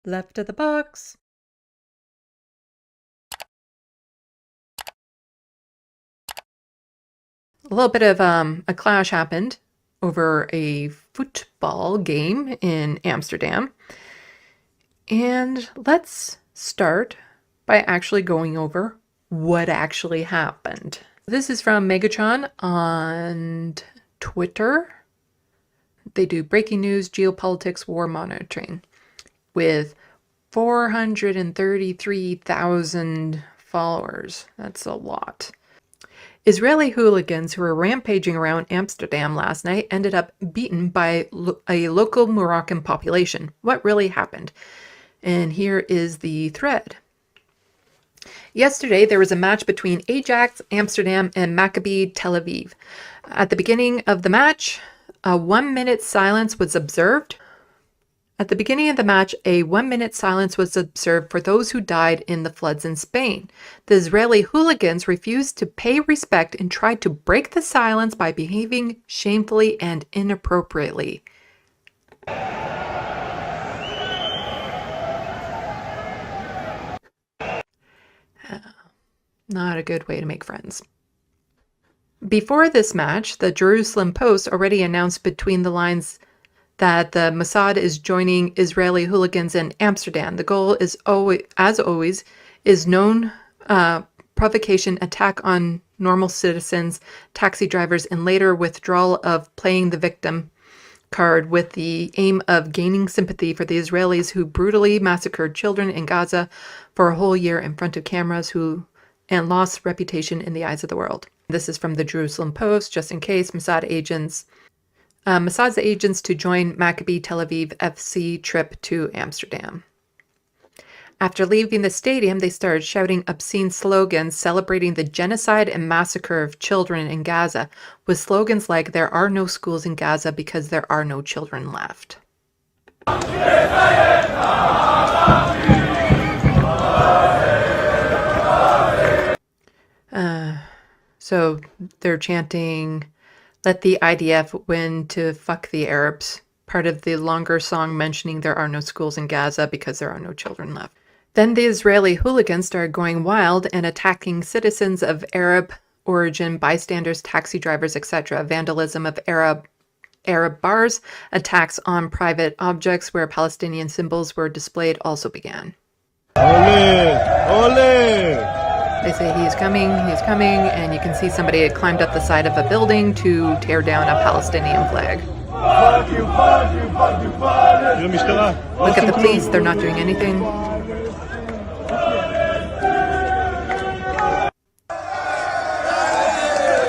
Left of the box. A little bit of a clash happened over a football game in Amsterdam. And let's start by actually going over what actually happened. This is from Megatron on Twitter. They do breaking news, geopolitics, war monitoring with 433,000 followers. That's a lot. Israeli hooligans who were rampaging around Amsterdam last night ended up beaten by a local Moroccan population. What really happened? And here is the thread. Yesterday, there was a match between Ajax Amsterdam and Maccabi Tel Aviv. At the beginning of the match, a 1-minute silence was observed. At the beginning of the match, a 1-minute silence was observed for those who died in the floods in Spain. The Israeli hooligans refused to pay respect and tried to break the silence by behaving shamefully and inappropriately. Not a good way to make friends. Before this match, the Jerusalem Post already announced between the lines that the Mossad is joining Israeli hooligans in Amsterdam. The goal is always, as always, is known provocation, attack on normal citizens, taxi drivers, and later withdrawal of playing the victim card with the aim of gaining sympathy for the Israelis who brutally massacred children in Gaza for a whole year in front of cameras and lost reputation in the eyes of the world. This is from the Jerusalem Post, just in case. Mossad's agents to join Maccabi Tel Aviv FC trip to Amsterdam. After leaving the stadium, they started shouting obscene slogans celebrating the genocide and massacre of children in Gaza, with slogans like "There are no schools in Gaza because there are no children left." So they're chanting, "Let the IDF win to fuck the Arabs," part of the longer song mentioning there are no schools in Gaza because there are no children left. Then the Israeli hooligans started going wild and attacking citizens of Arab origin, bystanders, taxi drivers, etc. Vandalism of Arab bars, attacks on private objects where Palestinian symbols were displayed also began. Ole! Ole! They say he's coming, and you can see somebody had climbed up the side of a building to tear down a Palestinian flag. Look at the police, they're not doing anything.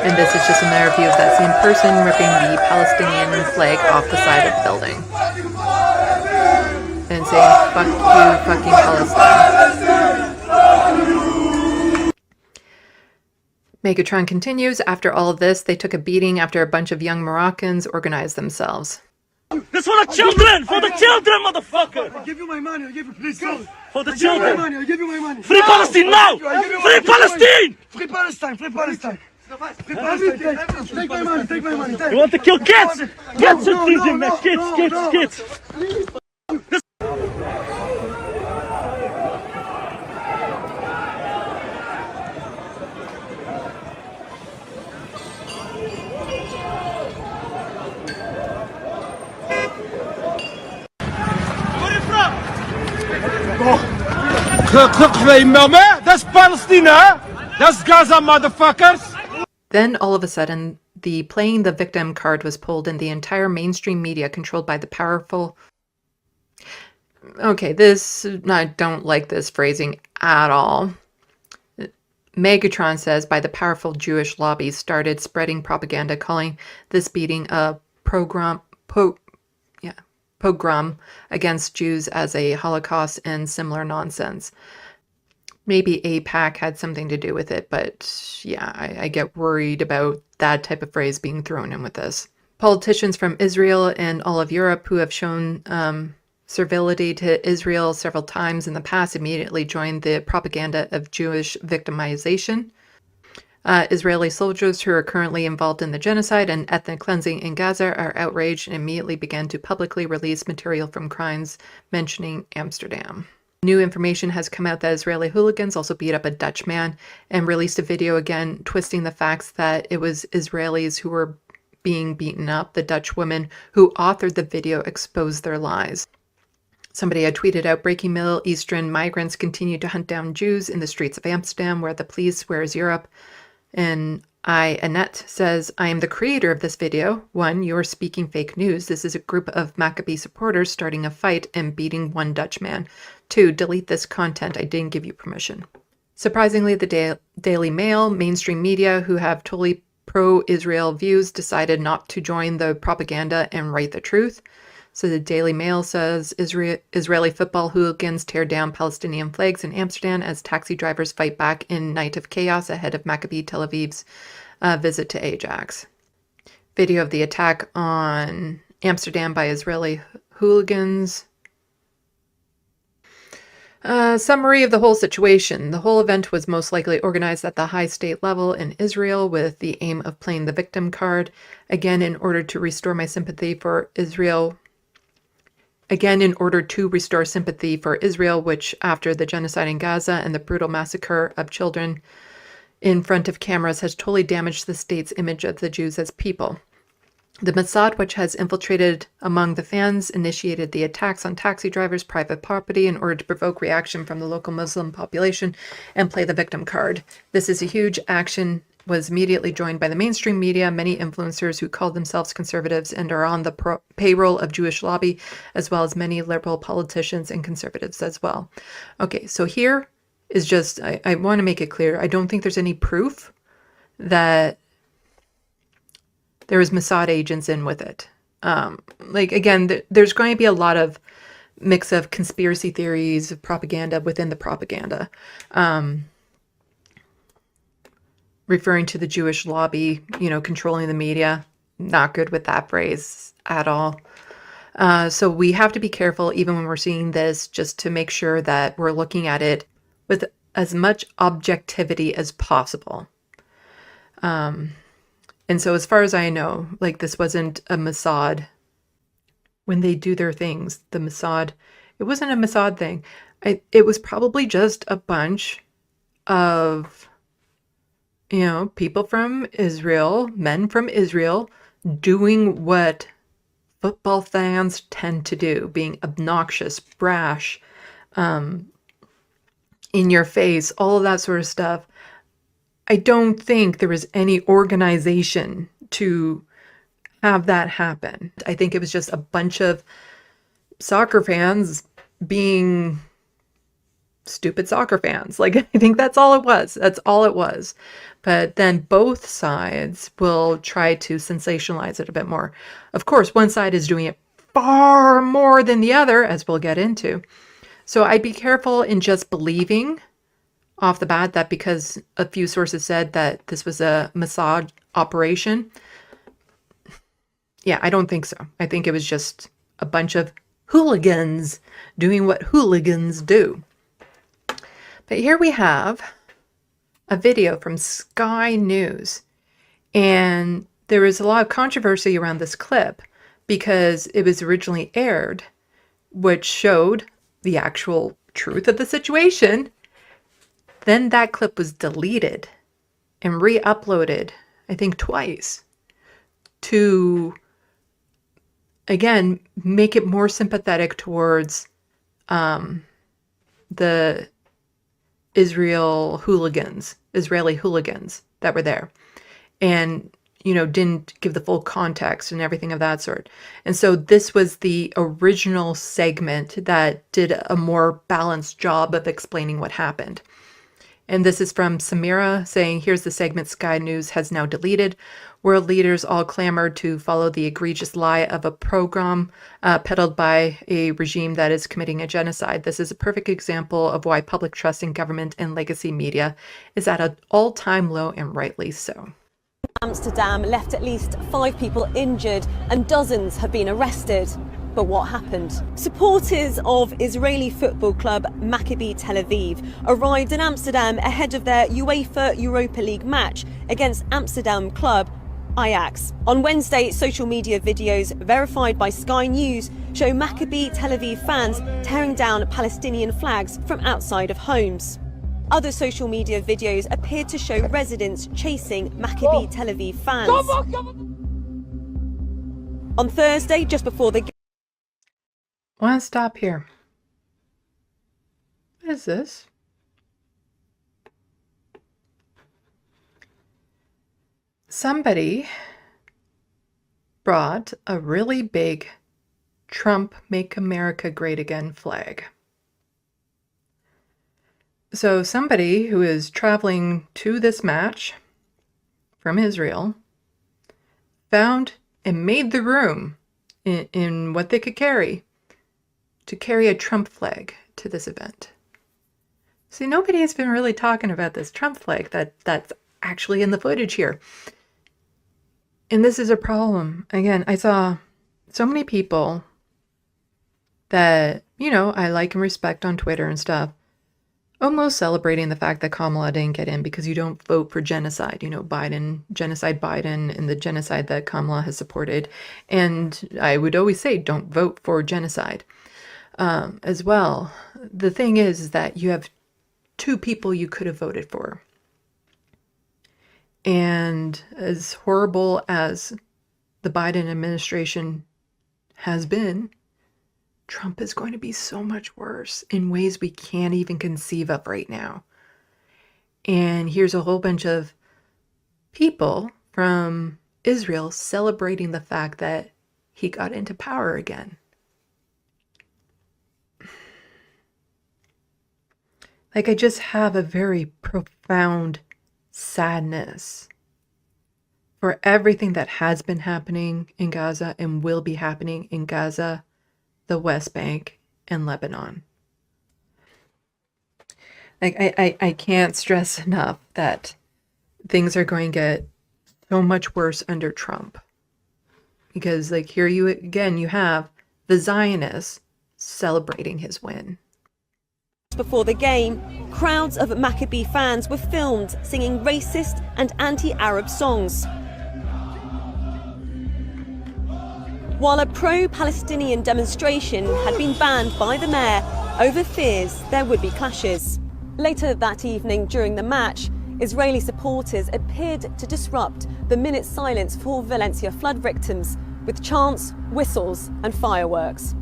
And this is just another view of that same person ripping the Palestinian flag off the side of the building. And saying, "Fuck you, fucking Palestine." Megatron continues, after all of this, they took a beating after a bunch of young Moroccans organized themselves. This for the children! For the children, motherfucker! I'll give you my money, I'll give you, please go! For the children! I'll give you my money! Free Palestine now! Free Palestine! Free Palestine! Free Palestine! Free Palestine! Take my money, take my money! You want to kill kids? Kids should please him, man! Kids! That's Palestine, that's Gaza, motherfuckers. Then, all of a sudden, the playing the victim card was pulled and the entire mainstream media controlled by the powerful... Okay, I don't like this phrasing at all. Megatron says by the powerful Jewish lobby started spreading propaganda calling this beating a pogrom against Jews as a Holocaust and similar nonsense. Maybe AIPAC had something to do with it, but yeah, I get worried about that type of phrase being thrown in with this. Politicians from Israel and all of Europe who have shown servility to Israel several times in the past immediately joined the propaganda of Jewish victimization. Israeli soldiers who are currently involved in the genocide and ethnic cleansing in Gaza are outraged and immediately began to publicly release material from crimes mentioning Amsterdam. New information has come out that Israeli hooligans also beat up a Dutch man and released a video again, twisting the facts that it was Israelis who were being beaten up. The Dutch woman who authored the video exposed their lies. Somebody had tweeted out, breaking Middle Eastern migrants continue to hunt down Jews in the streets of Amsterdam, where the police swears Europe. And Annette says, I am the creator of this video. 1, you're speaking fake news. This is a group of Maccabee supporters starting a fight and beating one Dutch man. 2, delete this content. I didn't give you permission. Surprisingly, the Daily Mail, mainstream media who have totally pro-Israel views, decided not to join the propaganda and write the truth. So the Daily Mail says Israeli football hooligans tear down Palestinian flags in Amsterdam as taxi drivers fight back in night of chaos ahead of Maccabi Tel Aviv's visit to Ajax. Video of the attack on Amsterdam by Israeli hooligans. Summary of the whole situation. The whole event was most likely organized at the high state level in Israel with the aim of playing the victim card. Again, in order to restore Israel, which after the genocide in Gaza and the brutal massacre of children in front of cameras has totally damaged the state's image of the Jews as people. The Mossad, which has infiltrated among the fans, initiated the attacks on taxi drivers' private property in order to provoke reaction from the local Muslim population and play the victim card. This is a huge action, was immediately joined by the mainstream media, many influencers who call themselves conservatives and are on the payroll of Jewish lobby, as well as many liberal politicians and conservatives as well. Okay, so here is just, I want to make it clear, I don't think there's any proof that there was Mossad agents in with it. Again, there's going to be a lot of mix of conspiracy theories, propaganda within the propaganda. Referring to the Jewish lobby, controlling the media. Not good with that phrase at all. So we have to be careful even when we're seeing this, just to make sure that we're looking at it with as much objectivity as possible. And so as far as I know, this wasn't a Mossad. When they do their things, the Mossad, it wasn't a Mossad thing. It was probably just a bunch of, people from Israel, men from Israel, doing what football fans tend to do, being obnoxious, brash, in your face, all of that sort of stuff. I don't think there was any organization to have that happen. I think it was just a bunch of soccer fans being stupid soccer fans. I think that's all it was. That's all it was. But then both sides will try to sensationalize it a bit more. Of course, one side is doing it far more than the other, as we'll get into. So I'd be careful in just believing off the bat that because a few sources said that this was a Mossad operation. Yeah, I don't think so. I think it was just a bunch of hooligans doing what hooligans do. But here we have a video from Sky News. And there was a lot of controversy around this clip because it was originally aired, which showed the actual truth of the situation. Then that clip was deleted and re-uploaded, I think twice, to, again, make it more sympathetic towards the Israeli hooligans that were there. And, didn't give the full context and everything of that sort. And so this was the original segment that did a more balanced job of explaining what happened. And this is from Samira saying, here's the segment Sky News has now deleted. World leaders all clamored to follow the egregious lie of a program peddled by a regime that is committing a genocide. This is a perfect example of why public trust in government and legacy media is at an all-time low, and rightly so. Amsterdam left at least 5 people injured and dozens have been arrested. But what happened? Supporters of Israeli football club Maccabi Tel Aviv arrived in Amsterdam ahead of their UEFA Europa League match against Amsterdam club Ajax. On Wednesday, social media videos verified by Sky News show Maccabi Tel Aviv fans tearing down Palestinian flags from outside of homes. Other social media videos appeared to show residents chasing Maccabi Tel Aviv fans. On Thursday, just before the I want to stop here. What is this? Somebody brought a really big Trump Make America Great Again flag. So somebody who is traveling to this match from Israel found and made the room in what they could carry to carry a Trump flag to this event. See, nobody has been really talking about this Trump flag that's actually in the footage here. And this is a problem. Again, I saw so many people that, I like and respect on Twitter and stuff, almost celebrating the fact that Kamala didn't get in because you don't vote for genocide. Genocide Biden and the genocide that Kamala has supported. And I would always say, don't vote for genocide as well. The thing is that you have two people you could have voted for. And as horrible as the Biden administration has been, Trump is going to be so much worse in ways we can't even conceive of right now. And here's a whole bunch of people from Israel celebrating the fact that he got into power again. Like, I just have a very profound sadness for everything that has been happening in Gaza and will be happening in Gaza, the West Bank, and Lebanon. Like, I can't stress enough that things are going to get so much worse under Trump. Because, like, here you have the Zionists celebrating his win. Before the game, crowds of Maccabi fans were filmed singing racist and anti-Arab songs. While a pro-Palestinian demonstration had been banned by the mayor over fears there would be clashes. Later that evening during the match, Israeli supporters appeared to disrupt the minute's silence for Valencia flood victims with chants, whistles and fireworks.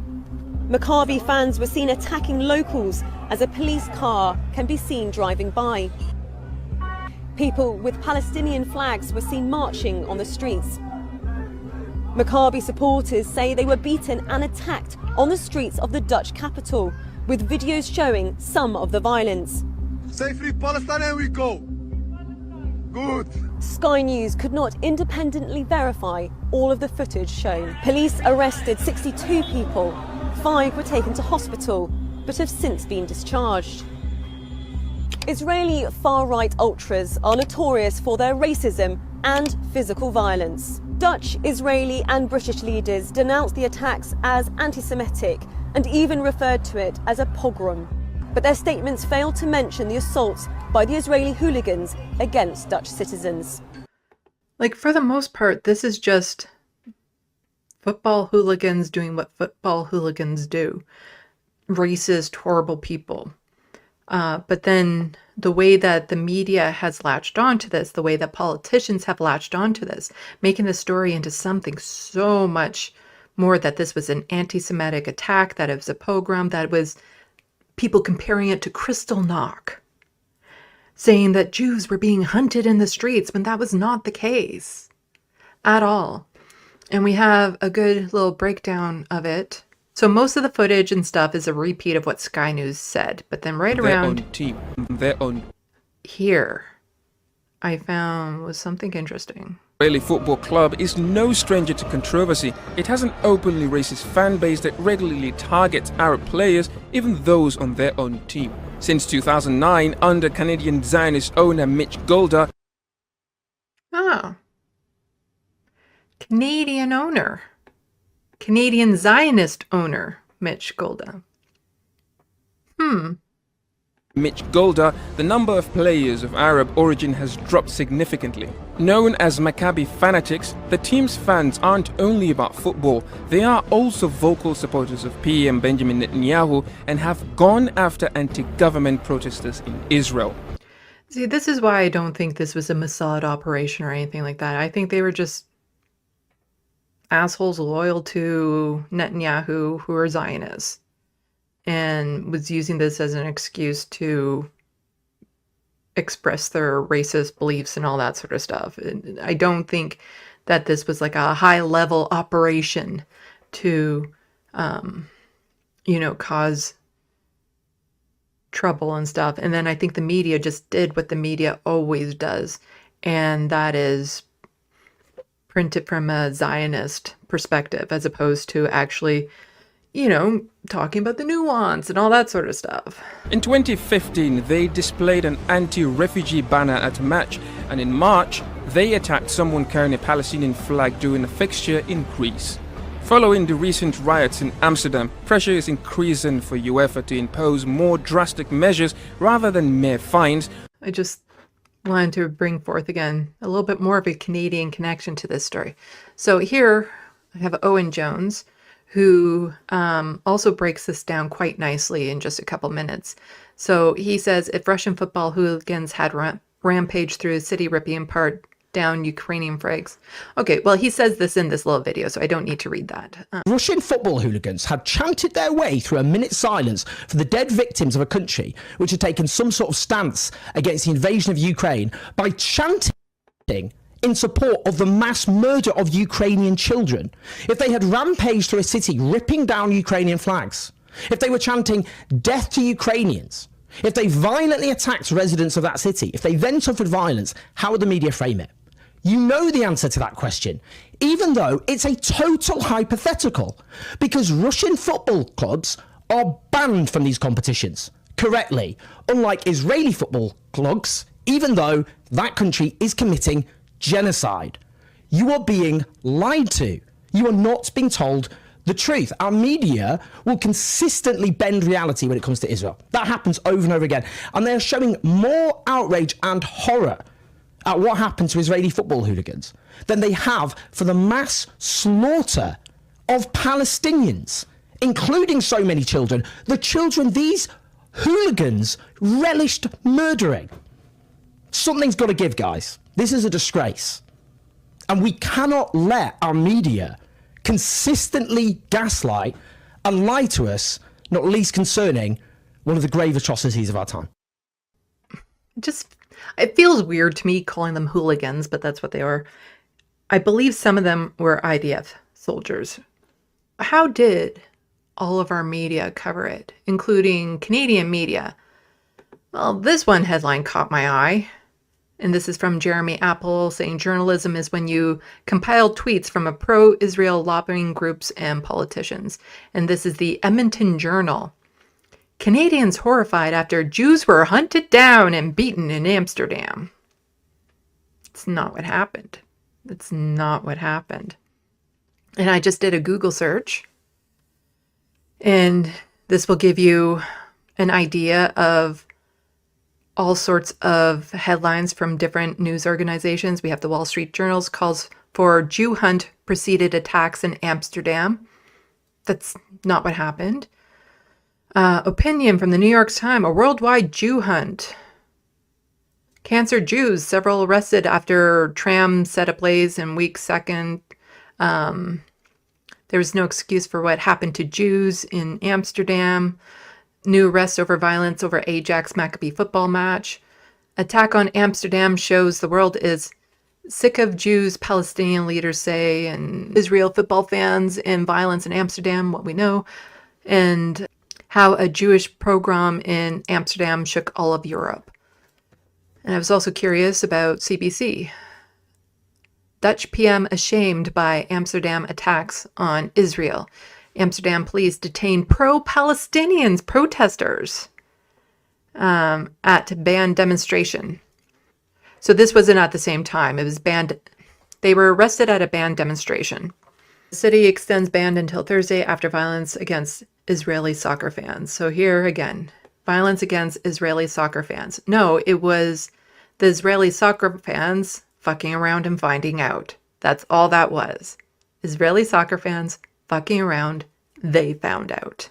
Maccabi fans were seen attacking locals as a police car can be seen driving by. People with Palestinian flags were seen marching on the streets. Maccabi supporters say they were beaten and attacked on the streets of the Dutch capital, with videos showing some of the violence. Say free Palestine and we go. Good. Sky News could not independently verify all of the footage shown. Police arrested 62 people. 5 were taken to hospital, but have since been discharged. Israeli far-right ultras are notorious for their racism and physical violence. Dutch, Israeli and British leaders denounced the attacks as anti-Semitic and even referred to it as a pogrom. But their statements failed to mention the assaults by the Israeli hooligans against Dutch citizens. Like, for the most part, this is just football hooligans doing what football hooligans do. Racist, horrible people. But then the way that the media has latched onto this, the way that politicians have latched onto this, making the story into something so much more that this was an anti-Semitic attack, that it was a pogrom, that it was people comparing it to Kristallnacht, saying that Jews were being hunted in the streets when that was not the case at all. And we have a good little breakdown of it. So most of the footage and stuff is a repeat of what Sky News said. But then right around their own here, I found was something interesting. Israeli football club is no stranger to controversy. It has an openly racist fan base that regularly targets Arab players, even those on their own team. Since 2009, under Canadian Zionist owner Mitch Golder. Ah. Canadian owner. Canadian Zionist owner Mitch Golda. Mitch Golda, the number of players of Arab origin has dropped significantly. Known as Maccabi fanatics, the team's fans aren't only about football, they are also vocal supporters of PM Benjamin Netanyahu and have gone after anti-government protesters in Israel. See, this is why I don't think this was a Mossad operation or anything like that. I think they were just assholes loyal to Netanyahu who are Zionists and was using this as an excuse to express their racist beliefs and all that sort of stuff. I don't think that this was like a high-level operation to, cause trouble and stuff. And then I think the media just did what the media always does, and that is print it from a Zionist perspective as opposed to actually talking about the nuance and all that sort of stuff. In 2015, they displayed an anti-refugee banner at a match, and in March, they attacked someone carrying a Palestinian flag during a fixture in Greece. Following the recent riots in Amsterdam, pressure is increasing for UEFA to impose more drastic measures rather than mere fines. I just wanted to bring forth again a little bit more of a Canadian connection to this story. So here I have Owen Jones, who also breaks this down quite nicely in just a couple minutes. So he says, if Russian football hooligans had rampaged through the city, ripping apart down Ukrainian flags. Okay, well, he says this in this little video, so I don't need to read that. Russian football hooligans had chanted their way through a minute's silence for the dead victims of a country which had taken some sort of stance against the invasion of Ukraine by chanting in support of the mass murder of Ukrainian children. If they had rampaged through a city ripping down Ukrainian flags, if they were chanting death to Ukrainians, if they violently attacked residents of that city, if they then suffered violence, how would the media frame it? You know the answer to that question, even though it's a total hypothetical, because Russian football clubs are banned from these competitions, correctly, unlike Israeli football clubs, even though that country is committing genocide. You are being lied to. You are not being told the truth. Our media will consistently bend reality when it comes to Israel. That happens over and over again. And they're showing more outrage and horror at what happened to Israeli football hooligans than they have for the mass slaughter of Palestinians, including so many children. The children these hooligans relished murdering. Something's got to give, guys. This is a disgrace. And we cannot let our media consistently gaslight and lie to us, not least concerning one of the grave atrocities of our time. It feels weird to me calling them hooligans, but that's what they are. I believe some of them were IDF soldiers. How did all of our media cover it, including Canadian media? Well, this one headline caught my eye. And this is from Jeremy Apple saying journalism is when you compile tweets from a pro-Israel lobbying groups and politicians. And this is the Edmonton Journal. Canadians horrified after Jews were hunted down and beaten in Amsterdam. It's not what happened. It's not what happened. And I just did a Google search. And this will give you an idea of all sorts of headlines from different news organizations. We have the Wall Street Journal's calls for Jew hunt preceded attacks in Amsterdam. That's not what happened. Opinion from the New York Times, a worldwide Jew hunt. Cancer Jews, several arrested after tram set ablaze in week 2nd. There was no excuse for what happened to Jews in Amsterdam. New arrests over violence over Ajax Maccabi football match. Attack on Amsterdam shows the world is sick of Jews, Palestinian leaders say, and Israel football fans and violence in Amsterdam, what we know. And how a Jewish pogrom in Amsterdam shook all of Europe. And I was also curious about CBC. Dutch PM ashamed by Amsterdam attacks on Israel. Amsterdam police detain pro-Palestinians protesters at banned demonstration. So this wasn't at the same time. It was banned. They were arrested at a banned demonstration. The city extends ban until Thursday after violence against Israeli soccer fans. So here again, violence against Israeli soccer fans. No, it was the Israeli soccer fans fucking around and finding out. That's all that was. Israeli soccer fans fucking around, they found out.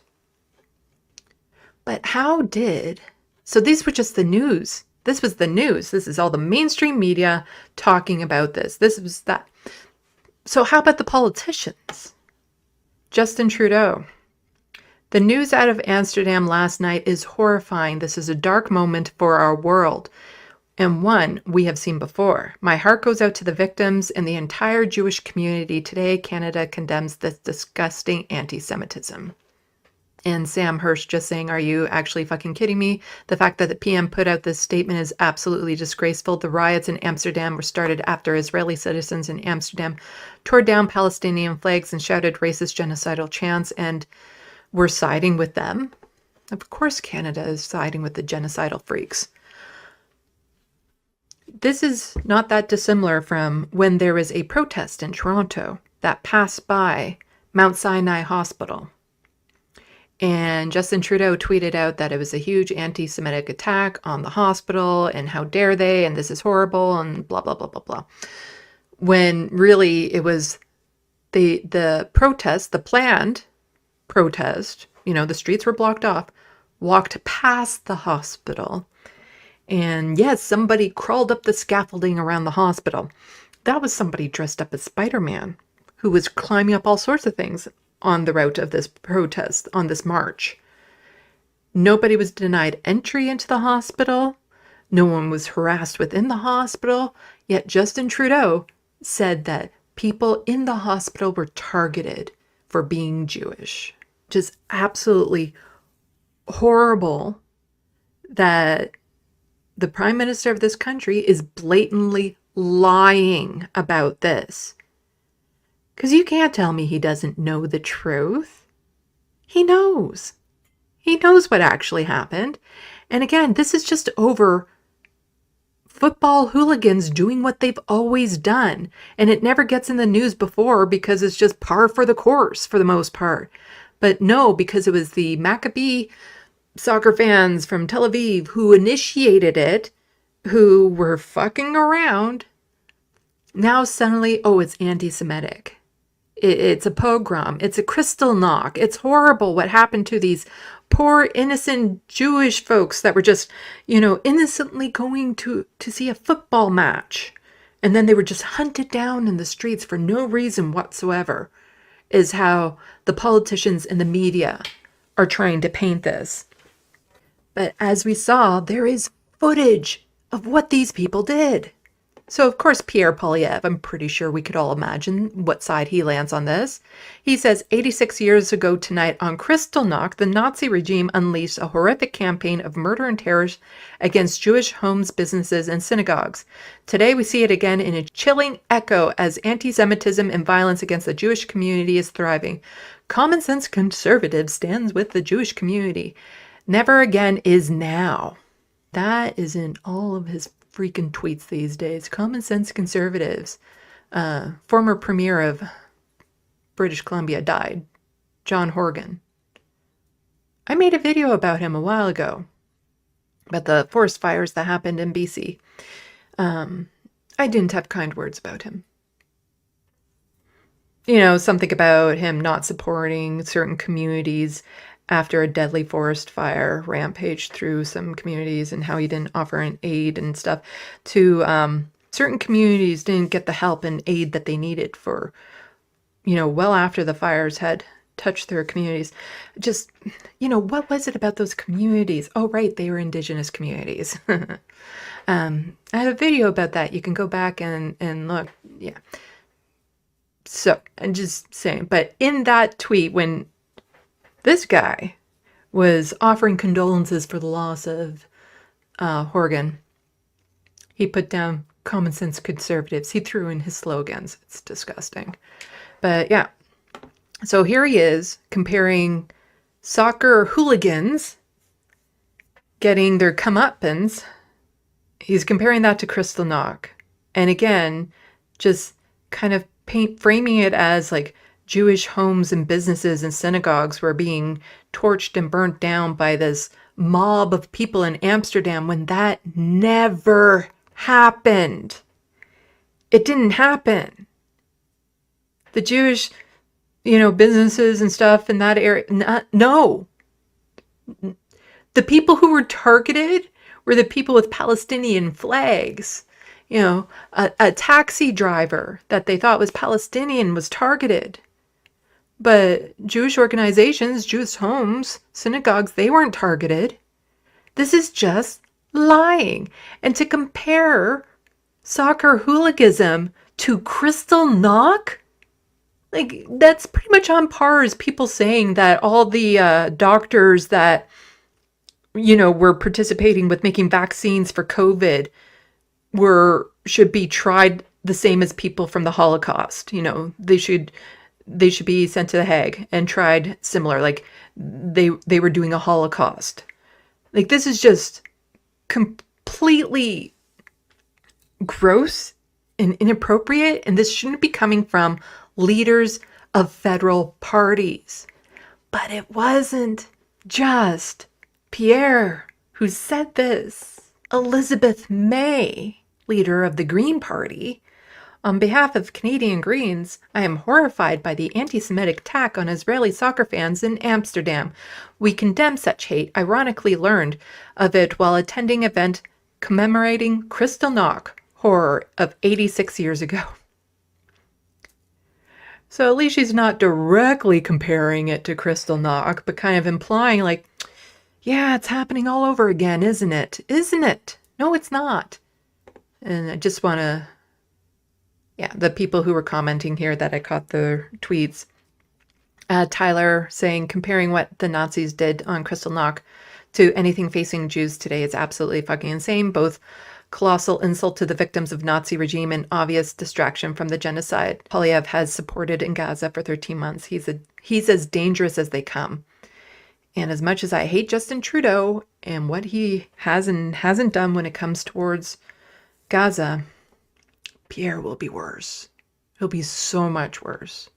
But how did... So these were just the news. This was the news. This is all the mainstream media talking about this. This was that. So how about the politicians? Justin Trudeau. The news out of Amsterdam last night is horrifying. This is a dark moment for our world, and one we have seen before. My heart goes out to the victims and the entire Jewish community. Today, Canada condemns this disgusting anti-Semitism. And Sam Hirsch just saying, are you actually fucking kidding me? The fact that the PM put out this statement is absolutely disgraceful. The riots in Amsterdam were started after Israeli citizens in Amsterdam tore down Palestinian flags and shouted racist genocidal chants, and we're siding with them. Of course Canada is siding with the genocidal freaks. This is not that dissimilar from when there was a protest in Toronto that passed by Mount Sinai Hospital. And Justin Trudeau tweeted out that it was a huge anti-Semitic attack on the hospital and how dare they, and this is horrible, and blah, blah, blah, blah, blah. When really it was the protest, the planned protest, the streets were blocked off, walked past the hospital. And yes, somebody crawled up the scaffolding around the hospital. That was somebody dressed up as Spider-Man who was climbing up all sorts of things on the route of this protest, on this march. Nobody was denied entry into the hospital. No one was harassed within the hospital. Yet Justin Trudeau said that people in the hospital were targeted for being Jewish. Just absolutely horrible that the Prime Minister of this country is blatantly lying about this. Because you can't tell me he doesn't know the truth. He knows. He knows what actually happened. And again, this is just over football hooligans doing what they've always done. And it never gets in the news before because it's just par for the course for the most part. But no, because it was the Maccabi soccer fans from Tel Aviv who initiated it, who were fucking around. Now suddenly, oh, it's anti-Semitic. It's a pogrom. It's a Kristallnacht. It's horrible what happened to these poor, innocent Jewish folks that were just, innocently going to see a football match. And then they were just hunted down in the streets for no reason whatsoever, is how the politicians and the media are trying to paint this. But as we saw, there is footage of what these people did. So, of course, Pierre Poilievre, I'm pretty sure we could all imagine what side he lands on this. He says, 86 years ago tonight on Kristallnacht, the Nazi regime unleashed a horrific campaign of murder and terror against Jewish homes, businesses, and synagogues. Today, we see it again in a chilling echo as anti-Semitism and violence against the Jewish community is thriving. Common sense conservative stands with the Jewish community. Never again is now. That is in all of his freaking tweets these days. Common sense conservatives. Former premier of British Columbia died. John Horgan. I made a video about him a while ago. About the forest fires that happened in BC. I didn't have kind words about him. Something about him not supporting certain communities after a deadly forest fire rampaged through some communities, and how he didn't offer an aid and stuff to certain communities didn't get the help and aid that they needed for, well after the fires had touched their communities. Just, what was it about those communities? Oh, right, they were Indigenous communities. I have a video about that. You can go back and look. Yeah. So, I'm just saying, but in that tweet, when this guy was offering condolences for the loss of Horgan, he put down common sense conservatives. He threw in his slogans. It's disgusting. But yeah, so here he is comparing soccer hooligans getting their comeuppance. He's comparing that to Kristallnacht. And again, just kind of framing it as like Jewish homes and businesses and synagogues were being torched and burnt down by this mob of people in Amsterdam when that never happened. It didn't happen. The Jewish, businesses and stuff in that area, no. The people who were targeted were the people with Palestinian flags. A taxi driver that they thought was Palestinian was targeted. But Jewish organizations, Jewish homes, synagogues, they weren't targeted. This is just lying. And to compare soccer hooliganism to crystal knock, like, that's pretty much on par as people saying that all the doctors that, were participating with making vaccines for COVID should be tried the same as people from the Holocaust. They should be sent to The Hague and tried similar, like they were doing a Holocaust. Like, this is just completely gross and inappropriate, and this shouldn't be coming from leaders of federal parties. But it wasn't just Pierre who said this. Elizabeth May, leader of the Green Party, on behalf of Canadian Greens, I am horrified by the anti-Semitic attack on Israeli soccer fans in Amsterdam. We condemn such hate, ironically learned of it while attending an event commemorating Kristallnacht horror of 86 years ago. So at least she's not directly comparing it to Kristallnacht, but kind of implying like, yeah, it's happening all over again, isn't it? Isn't it? No, it's not. And I just want to, the people who were commenting here that I caught the tweets. Tyler saying, comparing what the Nazis did on Kristallnacht to anything facing Jews today is absolutely fucking insane. Both colossal insult to the victims of Nazi regime and obvious distraction from the genocide Polyev has supported in Gaza for 13 months. He's as dangerous as they come. And as much as I hate Justin Trudeau and what he has and hasn't done when it comes towards Gaza, Pierre will be worse. He'll be so much worse.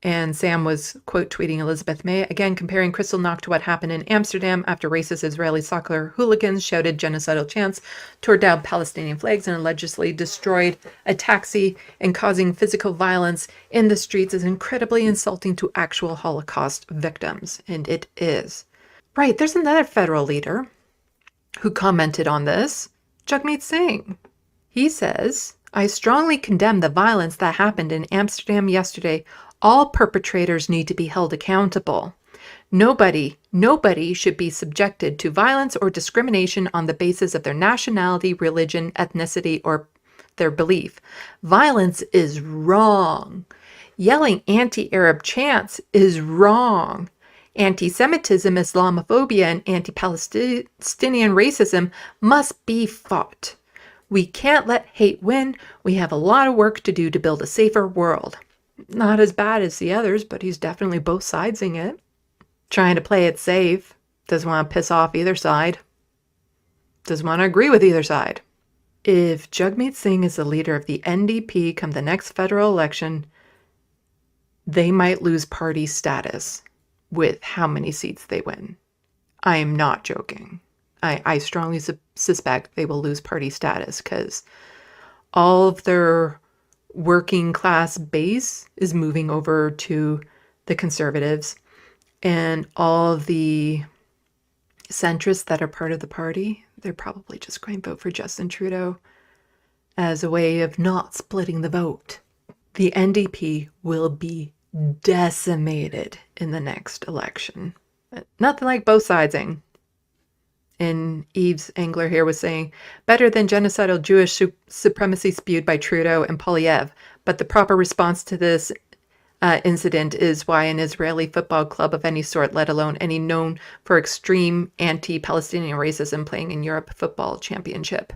And Sam was quote tweeting Elizabeth May, again comparing Kristallnacht to what happened in Amsterdam after racist Israeli soccer hooligans shouted genocidal chants, tore down Palestinian flags, and allegedly destroyed a taxi and causing physical violence in the streets is incredibly insulting to actual Holocaust victims. And it is. Right, there's another federal leader who commented on this, Jagmeet Singh. He says, I strongly condemn the violence that happened in Amsterdam yesterday. All perpetrators need to be held accountable. Nobody should be subjected to violence or discrimination on the basis of their nationality, religion, ethnicity, or their belief. Violence is wrong. Yelling anti-Arab chants is wrong. Anti-Semitism, Islamophobia, and anti-Palestinian racism must be fought. We can't let hate win. We have a lot of work to do to build a safer world. Not as bad as the others, but he's definitely both sidesing it. Trying to play it safe. Doesn't want to piss off either side. Doesn't want to agree with either side. If Jagmeet Singh is the leader of the NDP come the next federal election, they might lose party status with how many seats they win. I am not joking. I strongly suspect they will lose party status because all of their working class base is moving over to the Conservatives, and all of the centrists that are part of the party, they're probably just going to vote for Justin Trudeau as a way of not splitting the vote. The NDP will be decimated in the next election. Nothing like both sidesing. And Eves Angler here was saying, better than genocidal Jewish supremacy spewed by Trudeau and Polyev, but the proper response to this incident is why an Israeli football club of any sort, let alone any known for extreme anti-Palestinian racism, playing in Europe Football Championship.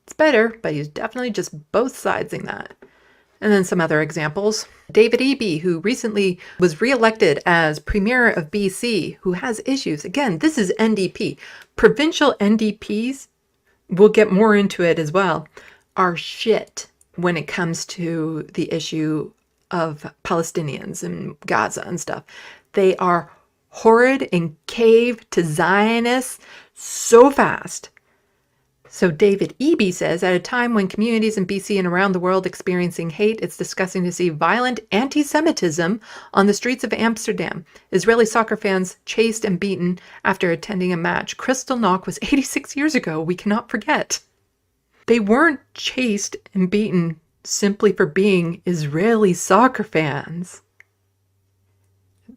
It's better, but he's definitely just both sidesing that. And then some other examples. David Eby, who recently was re-elected as Premier of BC, who has issues. Again, this is NDP. Provincial NDPs, we'll get more into it as well, are shit when it comes to the issue of Palestinians in Gaza and stuff. They are horrid and cave to Zionists so fast. So David Eby says, at a time when communities in BC and around the world experiencing hate, it's disgusting to see violent anti-Semitism on the streets of Amsterdam. Israeli soccer fans chased and beaten after attending a match. Kristallnacht was 86 years ago. We cannot forget. They weren't chased and beaten simply for being Israeli soccer fans.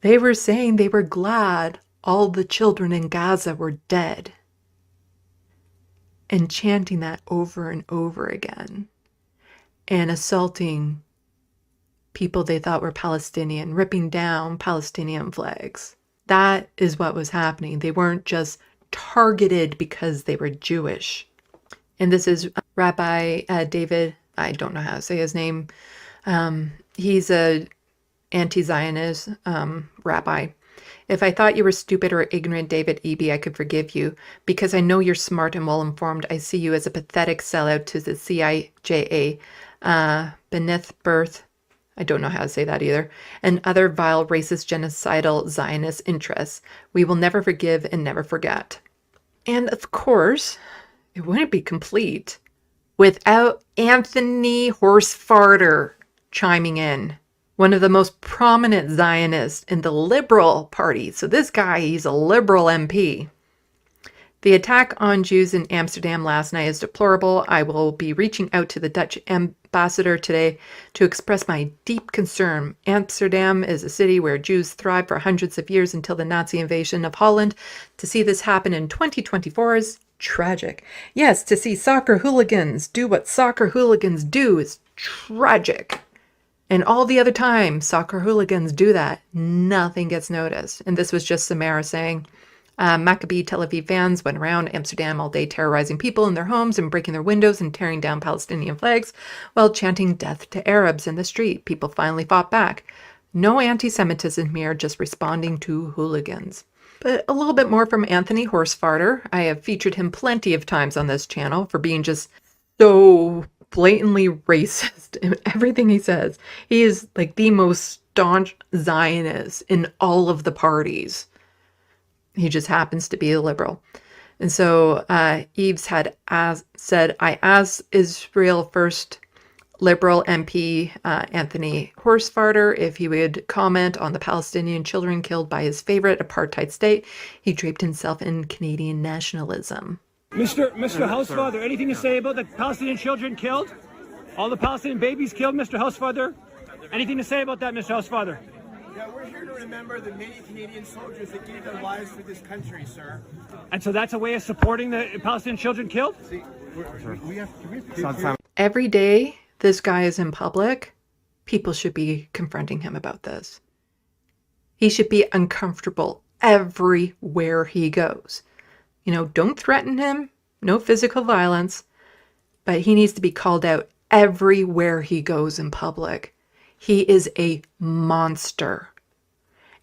They were saying they were glad all the children in Gaza were dead. And chanting that over and over again. And assaulting people they thought were Palestinian, ripping down Palestinian flags. That is what was happening. They weren't just targeted because they were Jewish. And this is Rabbi David, I don't know how to say his name. He's a anti-Zionist rabbi. If I thought you were stupid or ignorant, David Eby, I could forgive you. Because I know you're smart and well-informed, I see you as a pathetic sellout to the CIJA, beneath birth, I don't know how to say that either, and other vile, racist, genocidal Zionist interests. We will never forgive and never forget. And of course, it wouldn't be complete without Anthony Horsefarter chiming in. One of the most prominent Zionists in the Liberal Party. So this guy, he's a Liberal MP. The attack on Jews in Amsterdam last night is deplorable. I will be reaching out to the Dutch ambassador today to express my deep concern. Amsterdam is a city where Jews thrived for hundreds of years until the Nazi invasion of Holland. To see this happen in 2024 is tragic. Yes, to see soccer hooligans do what soccer hooligans do is tragic. And all the other time soccer hooligans do that, nothing gets noticed. And this was just Samara saying, Maccabi Tel Aviv fans went around Amsterdam all day terrorizing people in their homes and breaking their windows and tearing down Palestinian flags while chanting death to Arabs in the street. People finally fought back. No anti-Semitism here, just responding to hooligans. But a little bit more from Anthony Horsefarter. I have featured him plenty of times on this channel for being just so blatantly racist in everything he says. He is like the most staunch Zionist in all of the parties. He just happens to be a liberal. And so Eves had said, I asked Israel First Liberal MP Anthony Horsefarter if he would comment on the Palestinian children killed by his favorite apartheid state. He draped himself in Canadian nationalism. Mr. Housefather, anything to say about the Palestinian children killed? All the Palestinian babies killed, Mr. Housefather? Anything to say about that, Mr. Housefather? Yeah, we're here to remember the many Canadian soldiers that gave their lives for this country, sir. And so that's a way of supporting the Palestinian children killed? See, we have to Every day this guy is in public, people should be confronting him about this. He should be uncomfortable everywhere he goes. You know, don't threaten him, no physical violence, but he needs to be called out everywhere he goes in public. He is a monster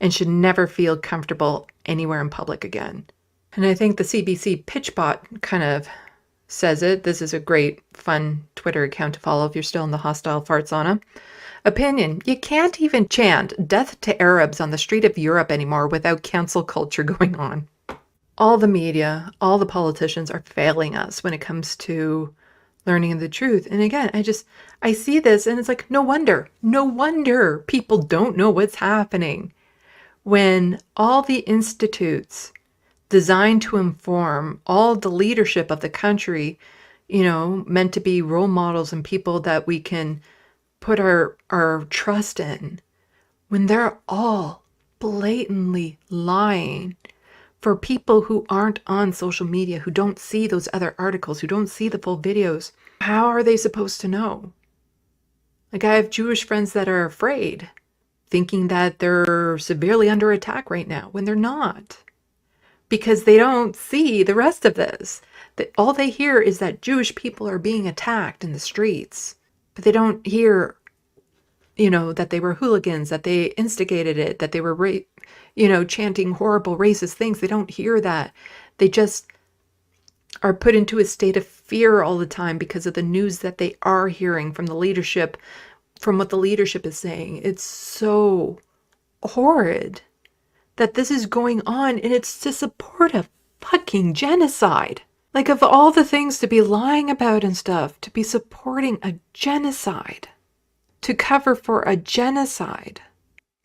and should never feel comfortable anywhere in public again. And I think the CBC Pitchbot kind of says it. This is a great, fun Twitter account to follow if you're still in the hostile fartzona. Opinion. You can't even chant death to Arabs on the street of Europe anymore without cancel culture going on. All the media, all the politicians are failing us when it comes to learning the truth. And again, I see this and it's like, no wonder people don't know what's happening. When all the institutes designed to inform all the leadership of the country, you know, meant to be role models and people that we can put our trust in, when they're all blatantly lying for people who aren't on social media, who don't see those other articles, who don't see the full videos, how are they supposed to know? Like, I have Jewish friends that are afraid, thinking that they're severely under attack right now, when they're not. Because they don't see the rest of this. All they hear is that Jewish people are being attacked in the streets. But they don't hear, you know, that they were hooligans, that they instigated it, that they were chanting horrible racist things. They don't hear that. They just are put into a state of fear all the time because of the news that they are hearing from the leadership from what the leadership is saying. It's so horrid that this is going on, and it's to support a fucking genocide. Like, of all the things to be lying about and stuff, to be supporting a genocide, to cover for a genocide,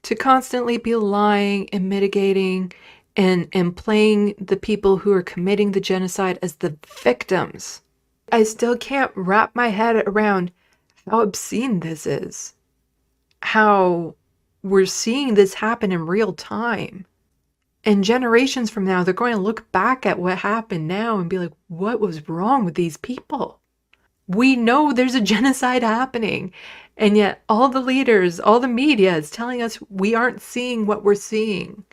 to constantly be lying and mitigating and playing the people who are committing the genocide as the victims. I still can't wrap my head around how obscene this is. How we're seeing this happen in real time. And generations from now, they're going to look back at what happened now and be like, what was wrong with these people? We know there's a genocide happening. And yet all the leaders, all the media is telling us we aren't seeing what we're seeing.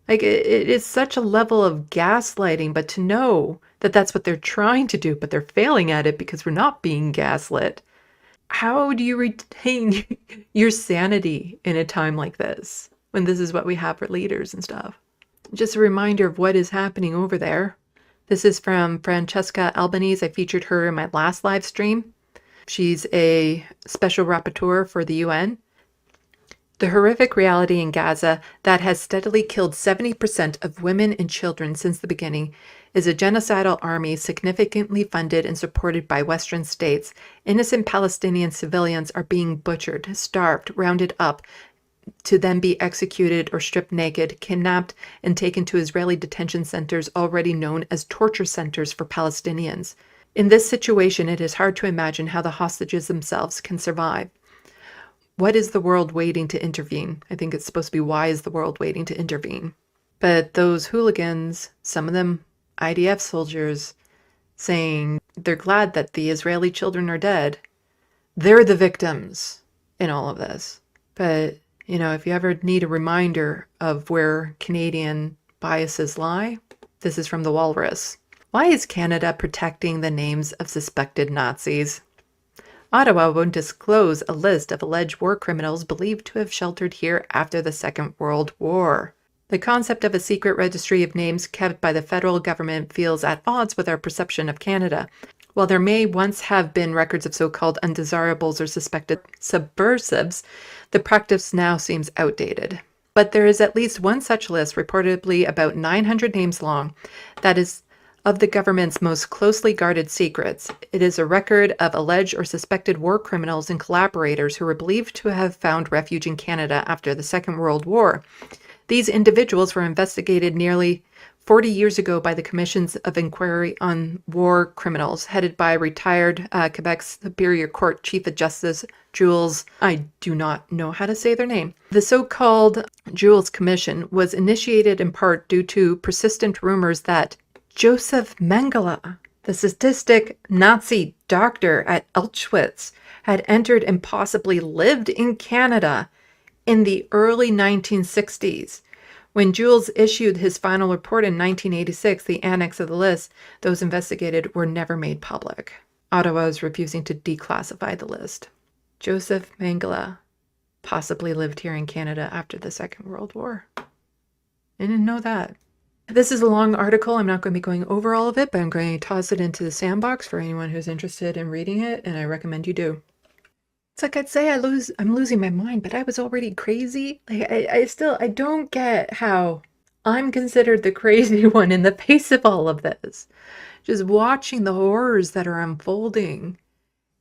Like, it is such a level of gaslighting, but to know that that's what they're trying to do, but they're failing at it because we're not being gaslit. How do you retain your sanity in a time like this, when this is what we have for leaders and stuff? Just a reminder of what is happening over there. This is from Francesca Albanese. I featured her in my last live stream. She's a special rapporteur for the UN. The horrific reality in Gaza that has steadily killed 70% of women and children since the beginning is a genocidal army significantly funded and supported by Western states. Innocent Palestinian civilians are being butchered, starved, rounded up, to then be executed or stripped naked, kidnapped, and taken to Israeli detention centers already known as torture centers for Palestinians. In this situation, it is hard to imagine how the hostages themselves can survive. What is the world waiting to intervene? I think it's supposed to be, why is the world waiting to intervene? But those hooligans, some of them IDF soldiers, saying they're glad that the Israeli children are dead. They're the victims in all of this. But, you know, if you ever need a reminder of where Canadian biases lie, this is from the Walrus. Why is Canada protecting the names of suspected Nazis? Ottawa won't disclose a list of alleged war criminals believed to have sheltered here after the Second World War. The concept of a secret registry of names kept by the federal government feels at odds with our perception of Canada. While there may once have been records of so-called undesirables or suspected subversives, the practice now seems outdated. But there is at least one such list, reportedly about 900 names long, that is of the government's most closely guarded secrets. It is a record of alleged or suspected war criminals and collaborators who were believed to have found refuge in Canada after the Second World War. These individuals were investigated nearly 40 years ago by the Commissions of Inquiry on War Criminals, headed by retired Quebec Superior Court Chief of Justice Jules, I do not know how to say their name. The so-called Jules Commission was initiated in part due to persistent rumors that Joseph Mengele, the sadistic Nazi doctor at Auschwitz, had entered and possibly lived in Canada in the early 1960s. When Jules issued his final report in 1986, the annex of the list, those investigated were never made public. Ottawa is refusing to declassify the list. Joseph Mengele possibly lived here in Canada after the Second World War. I didn't know that. This is a long article. I'm not going to be going over all of it, but I'm going to toss it into the sandbox for anyone who's interested in reading it, and I recommend you do. It's like I'd say I'm losing my mind, but I was already crazy. Like I don't get how I'm considered the crazy one in the face of all of this. Just watching the horrors that are unfolding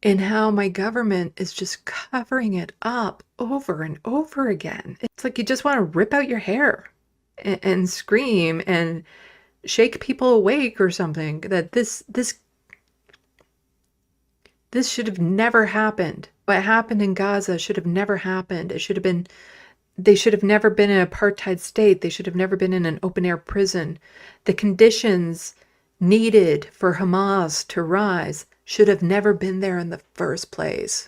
and how my government is just covering it up over and over again. It's like you just want to rip out your hair and scream and shake people awake or something, that this should have never happened. What happened in Gaza should have never happened. They should have never been in an apartheid state. They should have never been in an open air prison. The conditions needed for Hamas to rise should have never been there in the first place.